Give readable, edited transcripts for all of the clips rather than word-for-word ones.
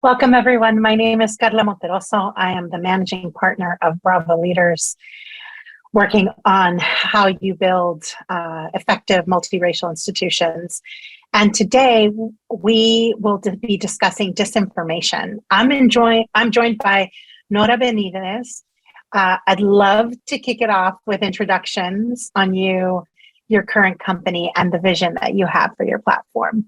Welcome, everyone. My name is Karla Monterroso. I am the managing partner of Brava Leaders, working on how you build effective multiracial institutions. And today we will be discussing disinformation. I'm joined by Nora Benavidez. I'd love to kick it off with introductions on you, your current company, and the vision that you have for your platform.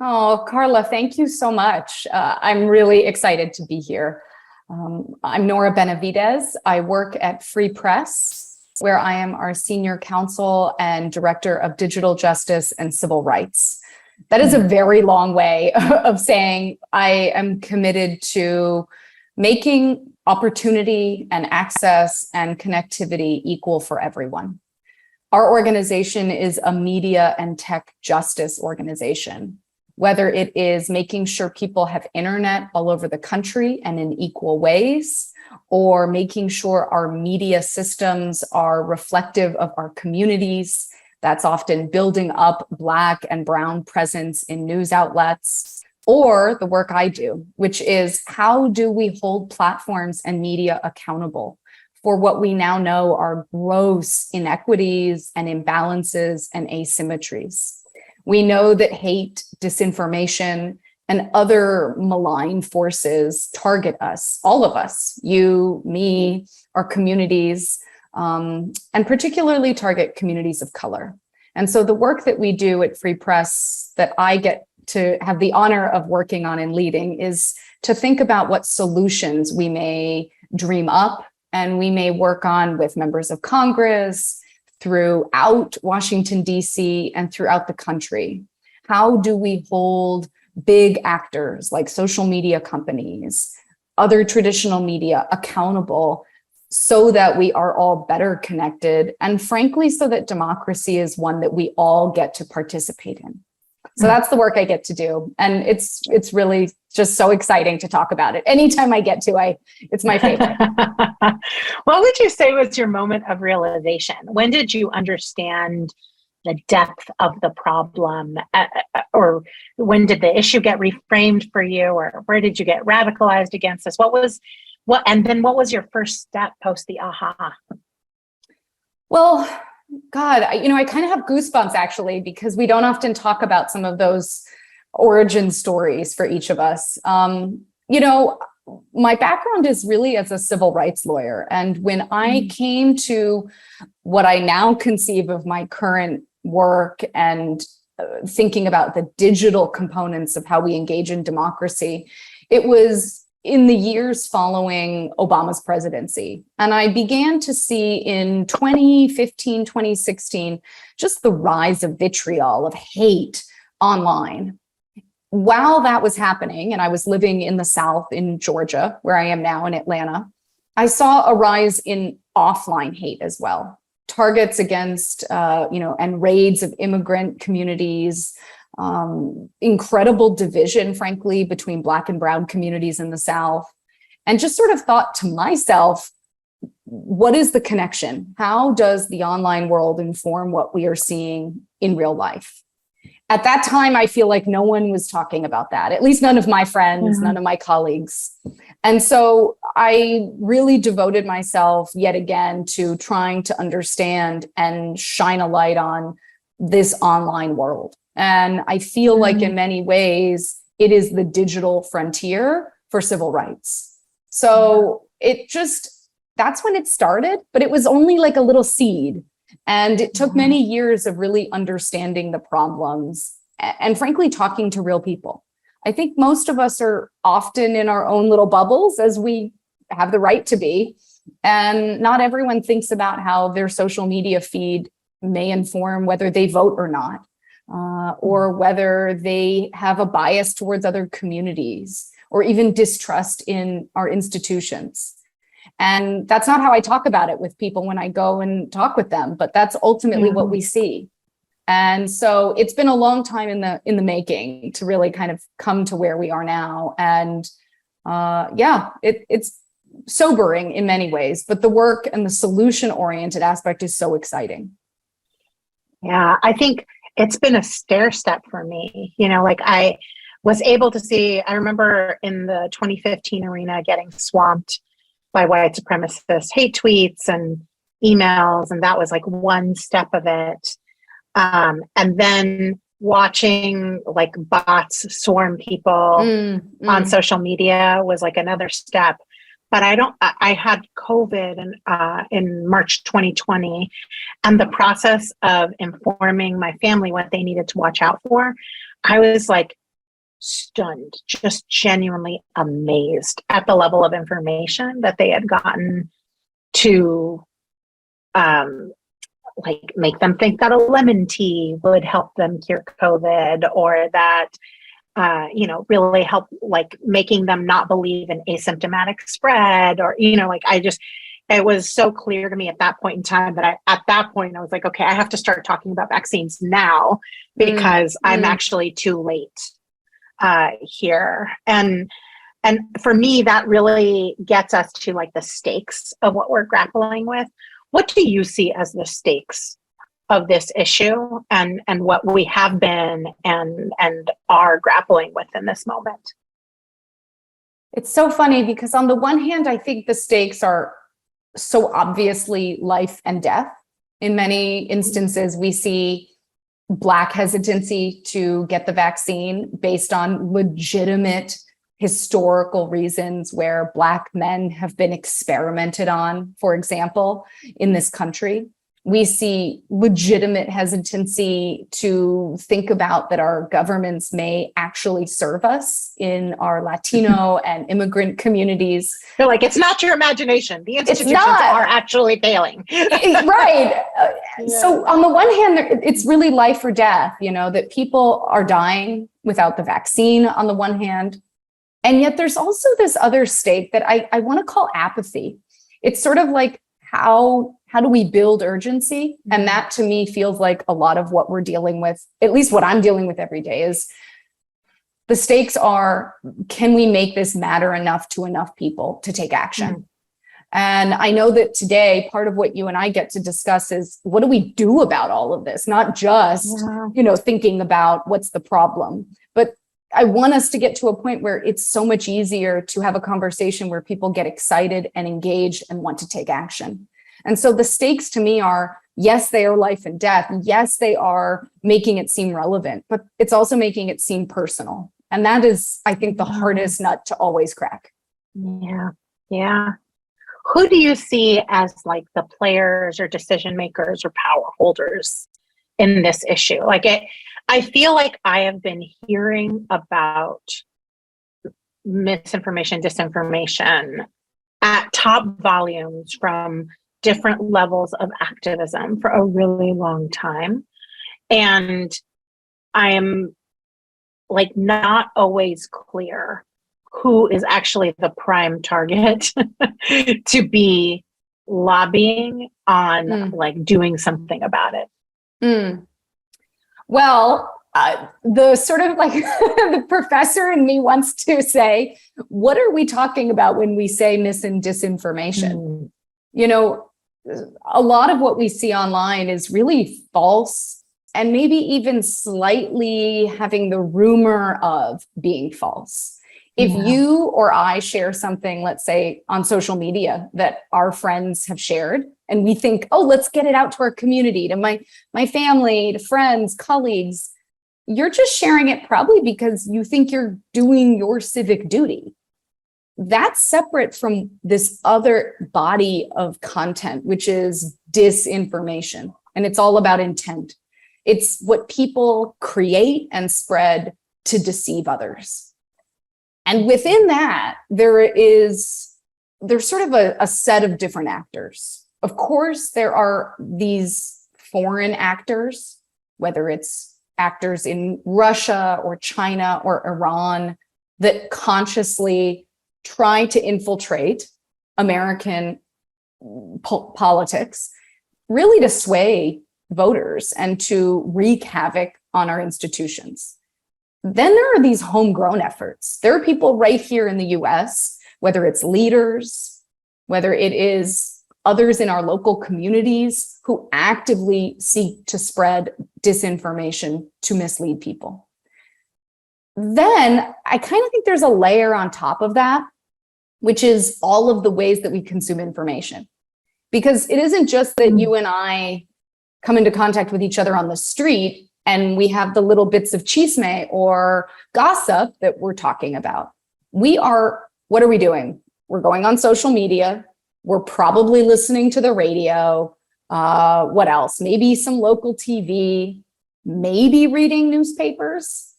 Oh, Karla, thank you so much. I'm really excited to be here. I'm Nora Benavidez. I work at Free Press, where I am our senior counsel and director of digital justice and civil rights. That is a very long way of saying I am committed to making opportunity and access and connectivity equal for everyone. Our organization is a media and tech justice organization. Whether it is making sure people have internet all over the country and in equal ways, or making sure our media systems are reflective of our communities. That's often building up Black and Brown presence in news outlets, or the work I do, which is how do we hold platforms and media accountable for what we now know are gross inequities and imbalances and asymmetries. We know that hate, disinformation, and other malign forces target us, all of us, you, me, our communities, and particularly target communities of color. And so the work that we do at Free Press that I get to have the honor of working on and leading is to think about what solutions we may dream up and we may work on with members of Congress, throughout Washington, D.C., and throughout the country. How do we hold big actors like social media companies, other traditional media accountable so that we are all better connected, and frankly, so that democracy is one that we all get to participate in? So that's the work I get to do. And it's really just so exciting to talk about it. Anytime I get to, it's my favorite. What would you say was your moment of realization? When did you understand the depth of the problem? Or when did the issue get reframed for you? Or where did you get radicalized against this? And then what was your first step post the aha? Well, God, I kind of have goosebumps actually, because we don't often talk about some of those origin stories for each of us. My background is really as a civil rights lawyer. And when I came to what I now conceive of my current work and thinking about the digital components of how we engage in democracy, it was in the years following Obama's presidency. And I began to see in 2015, 2016, just the rise of vitriol, of hate online. While that was happening, and I was living in the South in Georgia, where I am now in Atlanta, I saw a rise in offline hate as well. Targets against, and raids of immigrant communities, incredible division, frankly, between Black and Brown communities in the South, and just sort of thought to myself, what is the connection? How does the online world inform what we are seeing in real life? At that time, I feel like no one was talking about that, at least none of my friends, none of my colleagues. And so I really devoted myself yet again to trying to understand and shine a light on this online world. And I feel like in many ways, it is the digital frontier for civil rights. So that's when it started, but it was only like a little seed. And it took many years of really understanding the problems and frankly, talking to real people. I think most of us are often in our own little bubbles, as we have the right to be. And not everyone thinks about how their social media feed may inform whether they vote or not. Or whether they have a bias towards other communities or even distrust in our institutions. And that's not how I talk about it with people when I go and talk with them, but that's ultimately what we see. And so it's been a long time in the making to really kind of come to where we are now. And it's sobering in many ways, but the work and the solution-oriented aspect is so exciting. Yeah, I think it's been a stair step for me. was able to see, I remember in the 2015 arena getting swamped by white supremacist hate tweets and emails, and that was like one step of it. And then watching like bots swarm people on social media was like another step. But I had COVID in March 2020, and the process of informing my family what they needed to watch out for, I was like stunned, just genuinely amazed at the level of information that they had gotten to like make them think that a lemon tea would help them cure COVID, or that really help, like making them not believe in asymptomatic spread, or like it was so clear to me at that point in time that at that point I was like, okay, I have to start talking about vaccines now, because I'm actually too late here. And for me, that really gets us to like the stakes of what we're grappling with. What do you see as the stakes of this issue, and what we have been and are grappling with in this moment? It's so funny because on the one hand, I think the stakes are so obviously life and death. In many instances, we see Black hesitancy to get the vaccine based on legitimate historical reasons where Black men have been experimented on, for example, in this country. We see legitimate hesitancy to think about that our governments may actually serve us in our Latino and immigrant communities. They're like, it's not your imagination. The institutions are actually failing. Right. So on the one hand, it's really life or death, that people are dying without the vaccine on the one hand. And yet there's also this other stake that I want to call apathy. It's sort of like, how do we build urgency? And that to me feels like a lot of what we're dealing with, at least what I'm dealing with every day, is the stakes are, can we make this matter enough to enough people to take action? And I know that today, part of what you and I get to discuss is, what do we do about all of this? Not just, thinking about what's the problem, but I want us to get to a point where it's so much easier to have a conversation where people get excited and engaged and want to take action. And so the stakes to me are, yes, they are life and death. Yes, they are making it seem relevant, but it's also making it seem personal. And that is, I think, the hardest nut to always crack. Yeah. Who do you see as like the players or decision makers or power holders in this issue? I feel like I have been hearing about misinformation, disinformation at top volumes from different levels of activism for a really long time. And I am like not always clear who is actually the prime target to be lobbying on like doing something about it. Well, the sort of like the professor in me wants to say, what are we talking about when we say mis and disinformation? A lot of what we see online is really false, and maybe even slightly having the rumor of being false. If you or I share something, let's say on social media, that our friends have shared, and we think, oh, let's get it out to our community, to my family, to friends, colleagues, you're just sharing it probably because you think you're doing your civic duty. That's separate from this other body of content, which is disinformation. And it's all about intent. It's what people create and spread to deceive others. And within that, there's sort of a set of different actors. Of course, there are these foreign actors, whether it's actors in Russia or China or Iran, that consciously try to infiltrate American politics, really to sway voters and to wreak havoc on our institutions. Then there are these homegrown efforts. There are people right here in the US, whether it's leaders, whether it is others in our local communities, who actively seek to spread disinformation to mislead people. Then I kind of think there's a layer on top of that, which is all of the ways that we consume information. Because it isn't just that you and I come into contact with each other on the street and we have the little bits of chisme or gossip that we're talking about. What are we doing? We're going on social media. We're probably listening to the radio. What else? Maybe some local TV, maybe reading newspapers.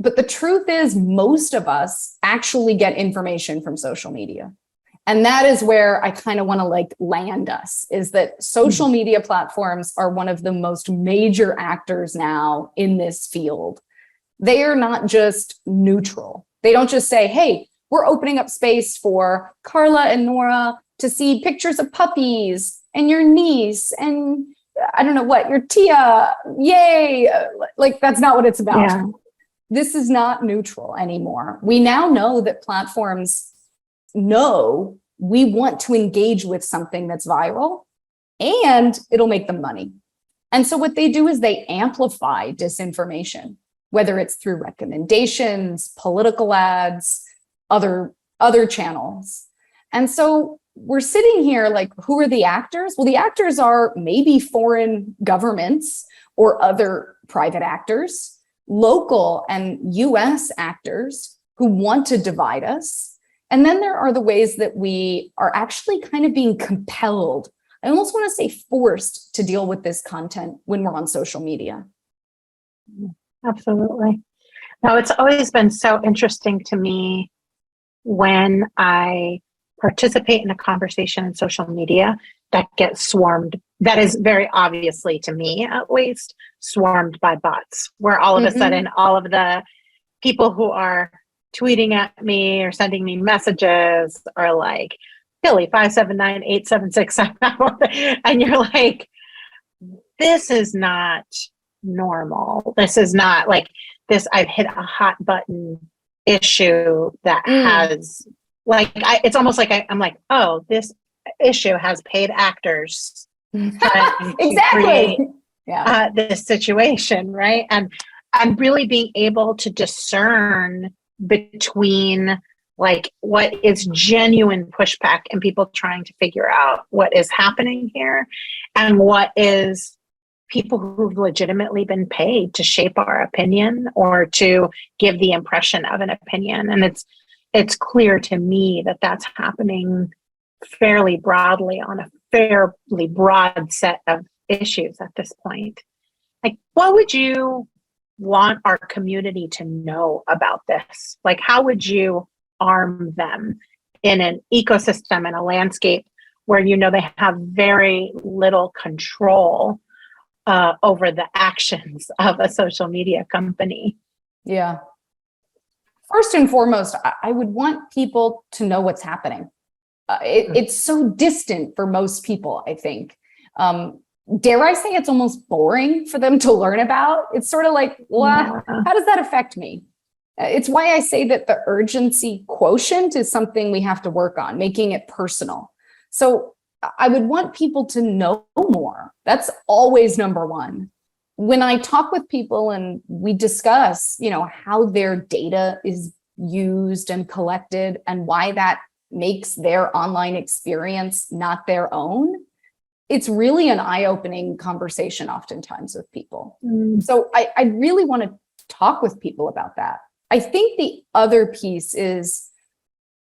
But the truth is, most of us actually get information from social media. And that is where I kind of want to land us, is that social media platforms are one of the most major actors now in this field. They are not just neutral. They don't just say, hey, we're opening up space for Karla and Nora to see pictures of puppies and your niece and I don't know what, your Tia, yay. That's not what it's about. Yeah. This is not neutral anymore. We now know that platforms know we want to engage with something that's viral and it'll make them money. And so what they do is they amplify disinformation, whether it's through recommendations, political ads, other channels. And so we're sitting here who are the actors? Well, the actors are maybe foreign governments or other private actors, local and US actors who want to divide us. And then there are the ways that we are actually kind of being compelled, I almost want to say forced, to deal with this content when we're on social media. Absolutely. Now, it's always been so interesting to me when I participate in a conversation in social media that gets swarmed, that is very obviously, to me at least, swarmed by bots, where all of a sudden all of the people who are tweeting at me or sending me messages are like, Billy 579-876, and you're like, this is not normal. This is not this. I've hit a hot button issue that has it's almost like I'm like, oh, this issue has paid actors trying to create this situation, right? And really being able to discern between what is genuine pushback and people trying to figure out what is happening here and what is people who've legitimately been paid to shape our opinion or to give the impression of an opinion. And it's clear to me that that's happening fairly broadly on a fairly broad set of issues at this point. What would you want our community to know about this? How would you arm them in an ecosystem and a landscape where they have very little control over the actions of a social media company? Yeah. First and foremost, I would want people to know what's happening. It's so distant for most people, I think. Dare I say it's almost boring for them to learn about? It's sort of how does that affect me? It's why I say that the urgency quotient is something we have to work on, making it personal. So I would want people to know more. That's always number one. When I talk with people and we discuss, how their data is used and collected and why that makes their online experience not their own, it's really an eye-opening conversation oftentimes with people. So I really want to talk with people about that. I think the other piece is,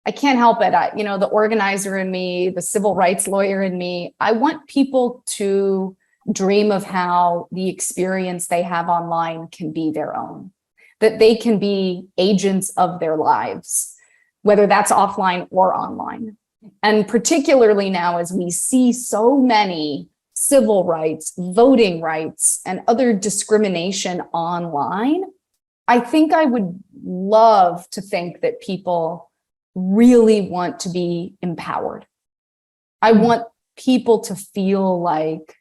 I can't help it. The organizer in me, the civil rights lawyer in me, I want people to dream of how the experience they have online can be their own, that they can be agents of their lives, whether that's offline or online. And particularly now, as we see so many civil rights, voting rights, and other discrimination online, I think I would love to think that people really want to be empowered. I want people to feel like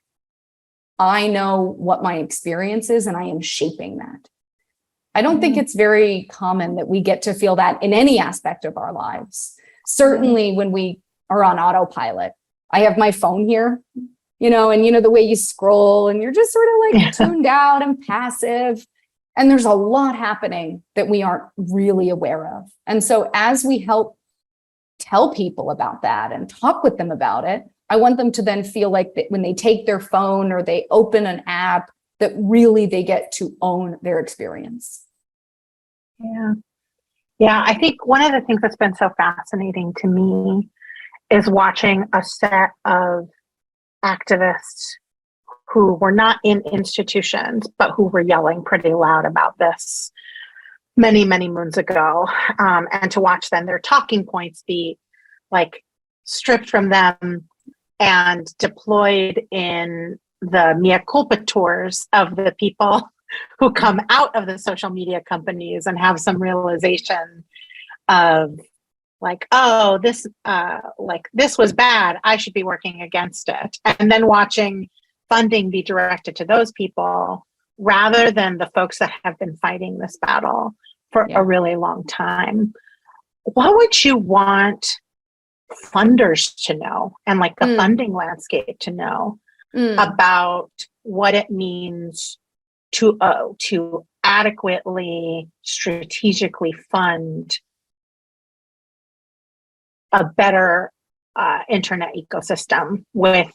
I know what my experience is and I am shaping that. I don't think it's very common that we get to feel that in any aspect of our lives. Certainly when we are on autopilot. I have my phone here, and the way you scroll and you're just sort of tuned out and passive. And there's a lot happening that we aren't really aware of. And so as we help tell people about that and talk with them about it, I want them to then feel like that when they take their phone or they open an app, that really they get to own their experience. Yeah. Yeah, I think one of the things that's been so fascinating to me is watching a set of activists who were not in institutions, but who were yelling pretty loud about this many, many moons ago. And to watch then their talking points be like stripped from them and deployed in the mea culpa tours of the people who come out of the social media companies and have some realization of like, oh, this was bad. I should be working against it. And then watching funding be directed to those people rather than the folks that have been fighting this battle for a really long time. What would you want funders to know and like the funding landscape to know about what it means to adequately, strategically fund a better internet ecosystem with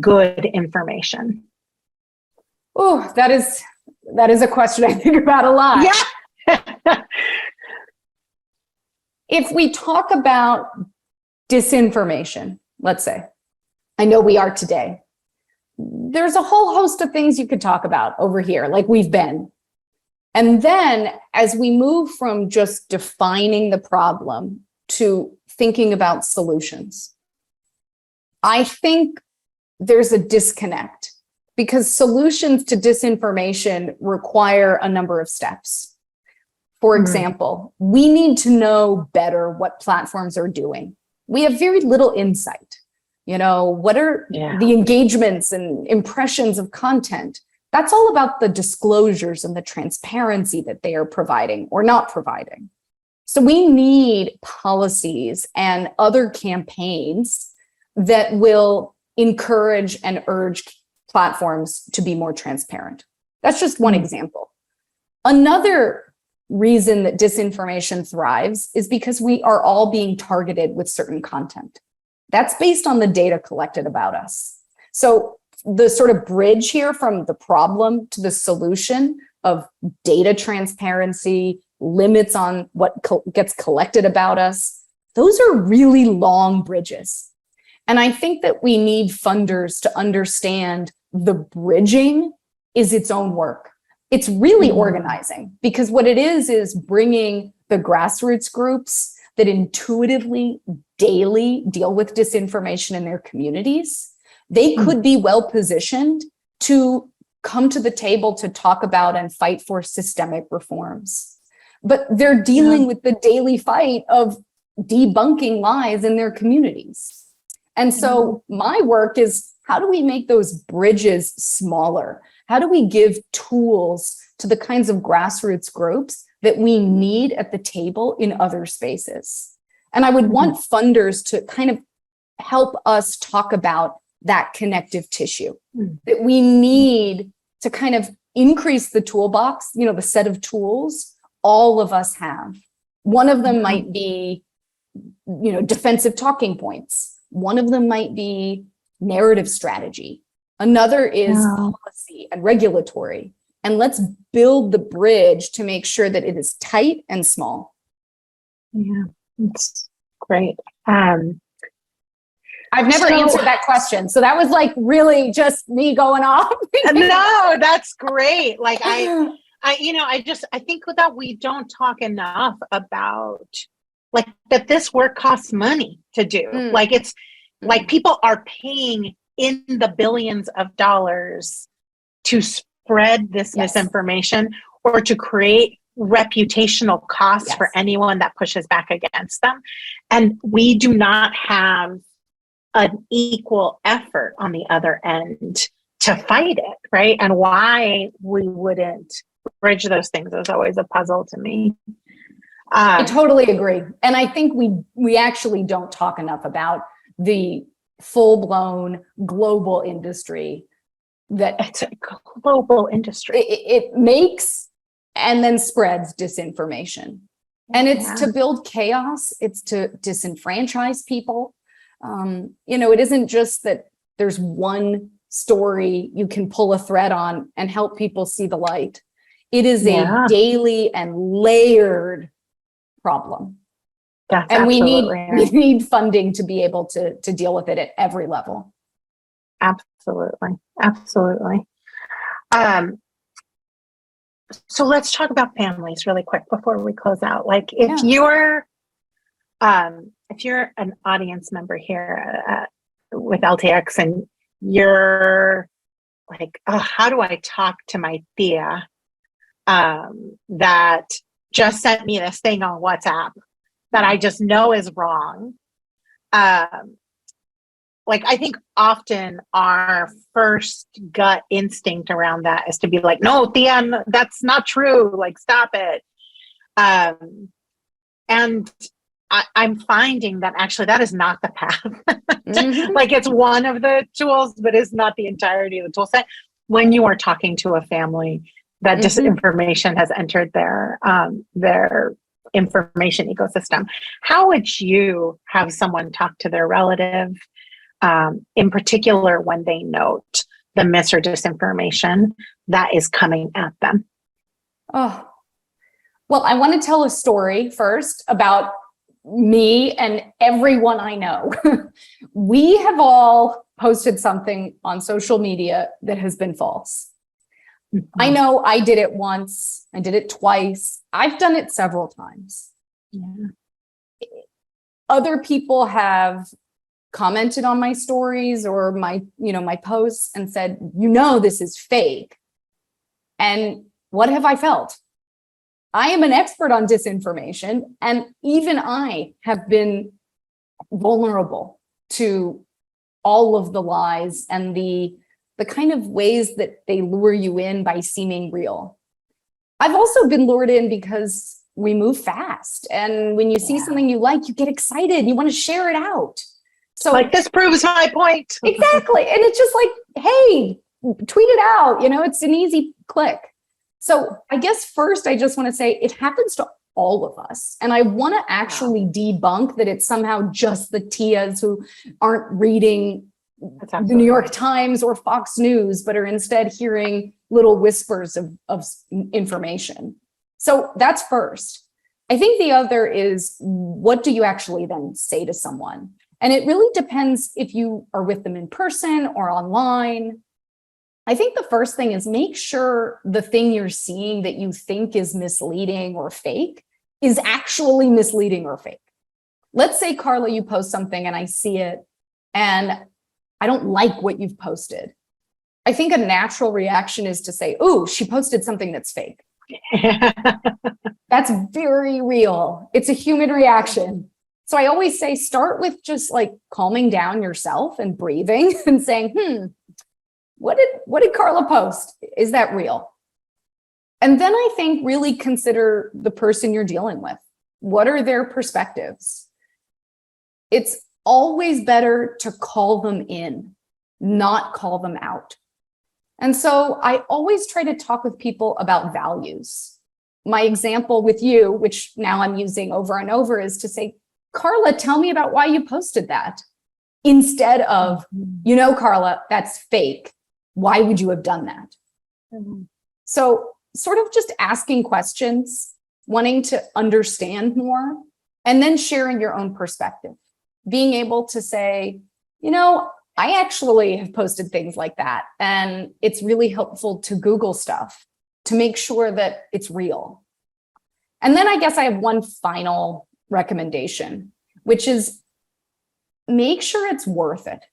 good information? Oh, that is a question I think about a lot. Yeah. If we talk about disinformation, let's say, I know we are today, there's a whole host of things you could talk about over here, like we've been. And then as we move from just defining the problem to thinking about solutions, I think there's a disconnect because solutions to disinformation require a number of steps. For example, we need to know better what platforms are doing. We have very little insight. You know, what are the engagements and impressions of content? That's all about the disclosures and the transparency that they are providing or not providing. So we need policies and other campaigns that will encourage and urge platforms to be more transparent. That's just one example. Another reason that disinformation thrives is because we are all being targeted with certain content. That's based on the data collected about us. So the sort of bridge here from the problem to the solution of data transparency, limits on what gets collected about us, those are really long bridges. And I think that we need funders to understand the bridging is its own work. It's really organizing, because what it is bringing the grassroots groups that intuitively, daily deal with disinformation in their communities. They could be well positioned to come to the table to talk about and fight for systemic reforms. But they're dealing with the daily fight of debunking lies in their communities. And so my work is, how do we make those bridges smaller? How do we give tools to the kinds of grassroots groups that we need at the table in other spaces? And I would want funders to kind of help us talk about that connective tissue that we need to kind of increase the toolbox, you know, the set of tools all of us have. One of them might be, you know, defensive talking points. One of them might be narrative strategy. Another is policy and regulatory. And let's build the bridge to make sure that it is tight and small. Yeah, it's great. I've never answered that question. So that was like really just me going off. No, that's great. Like I think that we don't talk enough about like that this work costs money to do. Like it's like people are paying in the billions of dollars to spread this misinformation or to create reputational costs for anyone that pushes back against them. And we do not have an equal effort on the other end to fight it, right? And why we wouldn't bridge those things is always a puzzle to me. I totally agree. And I think we actually don't talk enough about the full-blown global industry that it's a global industry. It makes and then spreads disinformation. And it's to build chaos. It's to disenfranchise people. It isn't just that there's one story you can pull a thread on and help people see the light. It is a daily and layered problem. And we need funding to be able to deal with it at every level. Absolutely. So let's talk about families really quick before we close out. Like if you're an audience member here with LTX and you're like, oh, how do I talk to my Thea that just sent me this thing on WhatsApp that I just know is wrong? I think often our first gut instinct around that is to be like, no, Thea, that's not true. Like, stop it. And I'm finding that actually that is not the path. Like it's one of the tools, but it's not the entirety of the tool set. When you are talking to a family that disinformation has entered their information ecosystem, how would you have someone talk to their relative, in particular when they note the mis or disinformation that is coming at them? Oh, well, I want to tell a story first about me and everyone I know. We have all posted something on social media that has been false. I know I did it once, I did it twice, I've done it several times. Other people have commented on my stories or my posts and said, this is fake. And what have I felt? I am an expert on disinformation, and even I have been vulnerable to all of the lies and the kind of ways that they lure you in by seeming real. I've also been lured in because we move fast, and when you see something you like, you get excited, you want to share it out. So like, this proves my point. Exactly. And it's just like, hey, tweet it out. It's an easy click. So I guess first, I just want to say it happens to all of us. And I want to actually debunk that it's somehow just the Tias who aren't reading the New York Times or Fox News, but are instead hearing little whispers of information. So that's first. I think the other is, what do you actually then say to someone? And it really depends if you are with them in person or online. I think the first thing is make sure the thing you're seeing that you think is misleading or fake is actually misleading or fake. Let's say, Karla, you post something and I see it and I don't like what you've posted. I think a natural reaction is to say, ooh, she posted something that's fake. That's very real. It's a human reaction. So I always say, start with just like calming down yourself and breathing and saying, what did Karla post? Is that real? And then I think really consider the person you're dealing with. What are their perspectives? It's always better to call them in, not call them out. And so I always try to talk with people about values. My example with you, which now I'm using over and over, is to say, Karla, tell me about why you posted that. Instead of, Karla, that's fake. Why would you have done that? So sort of just asking questions, wanting to understand more, and then sharing your own perspective. Being able to say, I actually have posted things like that, and it's really helpful to Google stuff to make sure that it's real. And then I guess I have one final recommendation, which is make sure it's worth it.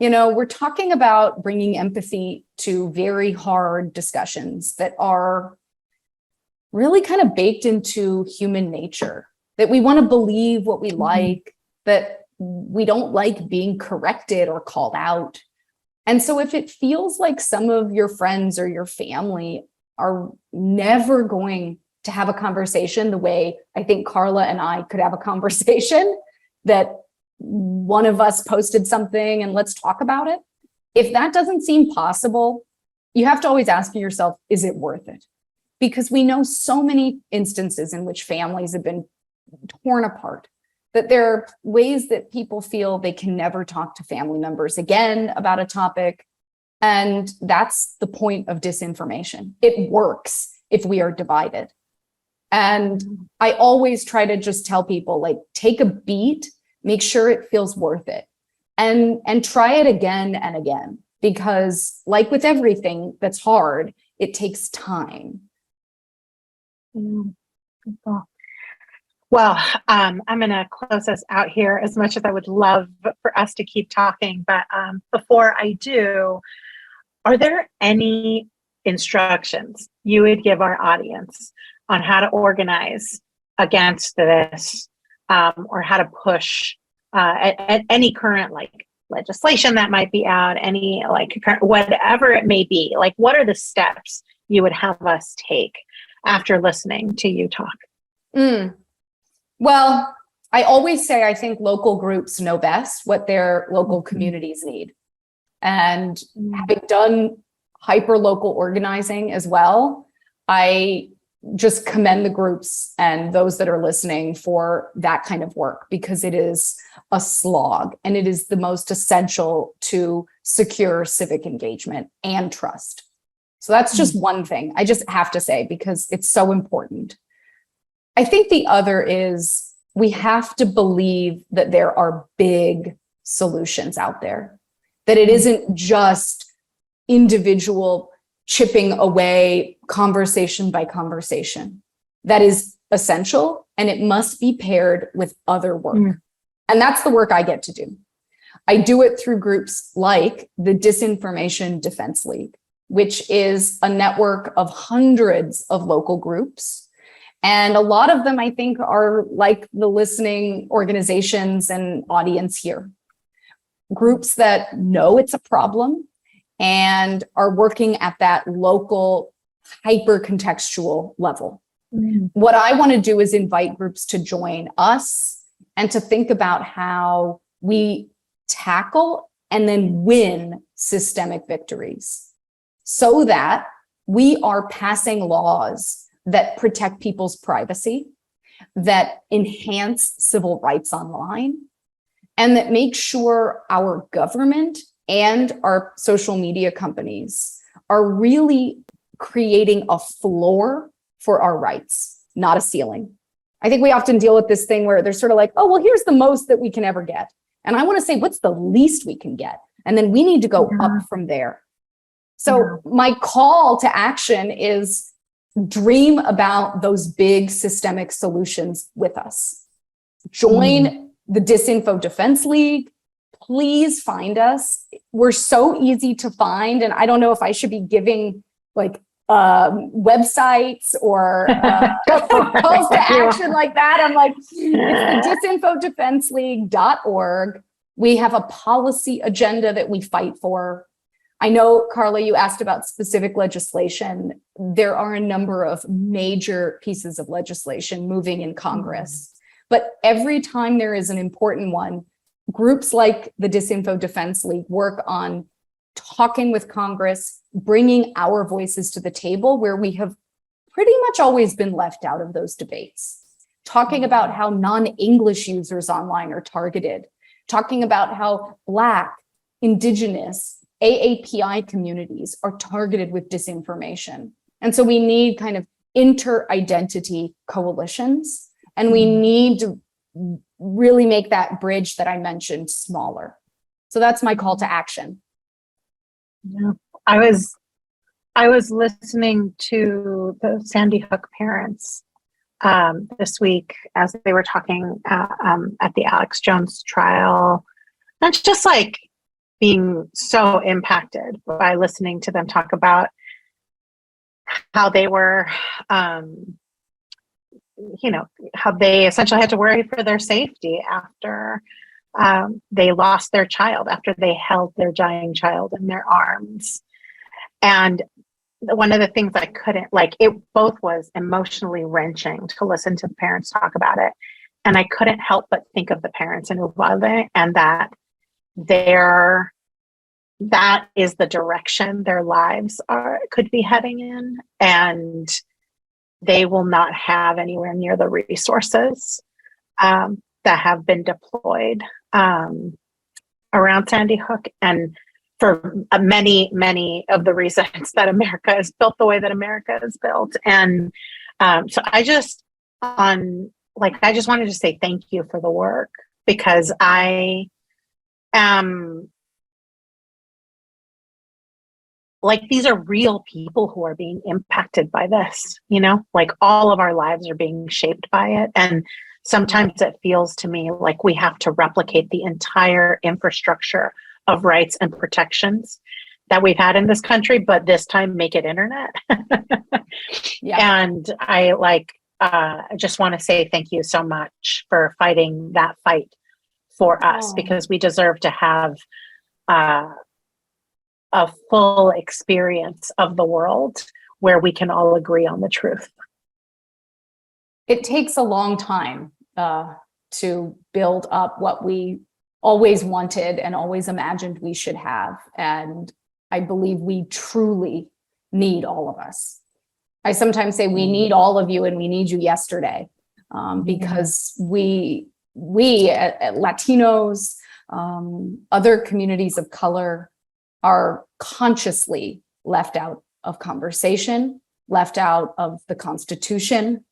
We're talking about bringing empathy to very hard discussions that are really kind of baked into human nature, that we want to believe what we like, that we don't like being corrected or called out. And so if it feels like some of your friends or your family are never going to have a conversation the way I think Karla and I could have a conversation, that one of us posted something and let's talk about it. If that doesn't seem possible, you have to always ask yourself, is it worth it? because we know so many instances in which families have been torn apart, that there are ways that people feel they can never talk to family members again about a topic. And that's the point of disinformation. It works if we are divided. And I always try to just tell people, like, take a beat, make sure it feels worth it, and try it again and again, because like with everything that's hard, it takes time. Well, I'm going to close us out here, as much as I would love for us to keep talking. But before I do, are there any instructions you would give our audience on how to organize against this, or how to push at any current, like, legislation that might be out, any, like, whatever it may be? Like, what are the steps you would have us take after listening to you talk? Well, I always say I think local groups know best what their local communities need. And having done hyper-local organizing as well, I just commend the groups and those that are listening for that kind of work, because it is a slog and it is the most essential to secure civic engagement and trust. So that's just one thing I just have to say, because it's so important. I think the other is we have to believe that there are big solutions out there, that it isn't just individual chipping away conversation by conversation. That is essential, and it must be paired with other work. And that's the work I get to do. I do it through groups like the Disinformation Defense League, which is a network of hundreds of local groups. And a lot of them, I think, are like the listening organizations and audience here. Groups that know it's a problem and are working at that local hyper-contextual level. What I want to do is invite groups to join us and to think about how we tackle and then win systemic victories, so that we are passing laws that protect people's privacy, that enhance civil rights online, and that make sure our government and our social media companies are really creating a floor for our rights, not a ceiling. I think we often deal with this thing where they're sort of like, oh, well, here's the most that we can ever get. And I want to say, what's the least we can get? And then we need to go up from there. So my call to action is dream about those big systemic solutions with us. Join the Disinfo Defense League. Please find us. We're so easy to find. And I don't know if I should be giving like websites or calls to action like that. I'm like, it's the disinfodefenseleague.org. We have a policy agenda that we fight for. I know, Karla, you asked about specific legislation. There are a number of major pieces of legislation moving in Congress. But every time there is an important one, groups like the Disinfo Defense League work on talking with Congress, bringing our voices to the table where we have pretty much always been left out of those debates. Talking about how non-English users online are targeted. Talking about how Black, Indigenous, AAPI communities are targeted with disinformation. And so we need kind of inter-identity coalitions, and we need to really make that bridge that I mentioned smaller. So that's my call to action. Yeah, I was listening to the Sandy Hook parents this week as they were talking at the Alex Jones trial, and just like being so impacted by listening to them talk about how they were, how they essentially had to worry for their safety after they lost their child, after they held their dying child in their arms. And one of the things I couldn't, it both was emotionally wrenching to listen to the parents talk about it. And I couldn't help but think of the parents in Uvalde, and that that is the direction their lives could be heading in. And they will not have anywhere near the resources that have been deployed around Sandy Hook, and for many of the reasons that America is built the way that America is built. And so I just wanted to say thank you for the work, because I am like, these are real people who are being impacted by this, like all of our lives are being shaped by it. And sometimes it feels to me like we have to replicate the entire infrastructure of rights and protections that we've had in this country, but this time make it internet. And I just want to say thank you so much for fighting that fight for us, because we deserve to have a full experience of the world where we can all agree on the truth. It takes a long time to build up what we always wanted and always imagined we should have. And I believe we truly need all of us. I sometimes say we need all of you, and we need you yesterday, because we Latinos, other communities of color are consciously left out of conversation, left out of the Constitution,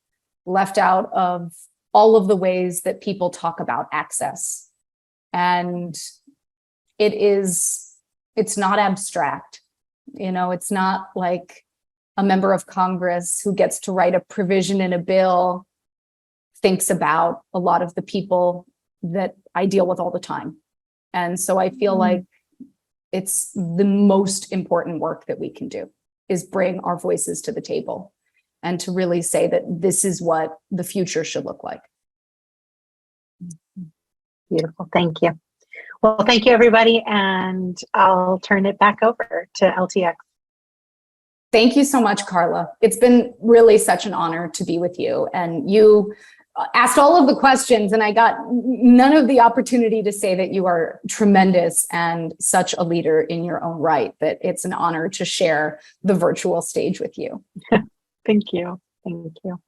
left out of all of the ways that people talk about access. And it's not abstract. It's not like a member of Congress who gets to write a provision in a bill thinks about a lot of the people that I deal with all the time. And so I feel like it's the most important work that we can do, is bring our voices to the table and to really say that this is what the future should look like. Beautiful. Thank you. Well, thank you, everybody. And I'll turn it back over to LTX. Thank you so much, Karla. It's been really such an honor to be with you. And you asked all of the questions, and I got none of the opportunity to say that you are tremendous and such a leader in your own right, that it's an honor to share the virtual stage with you. Thank you. Thank you.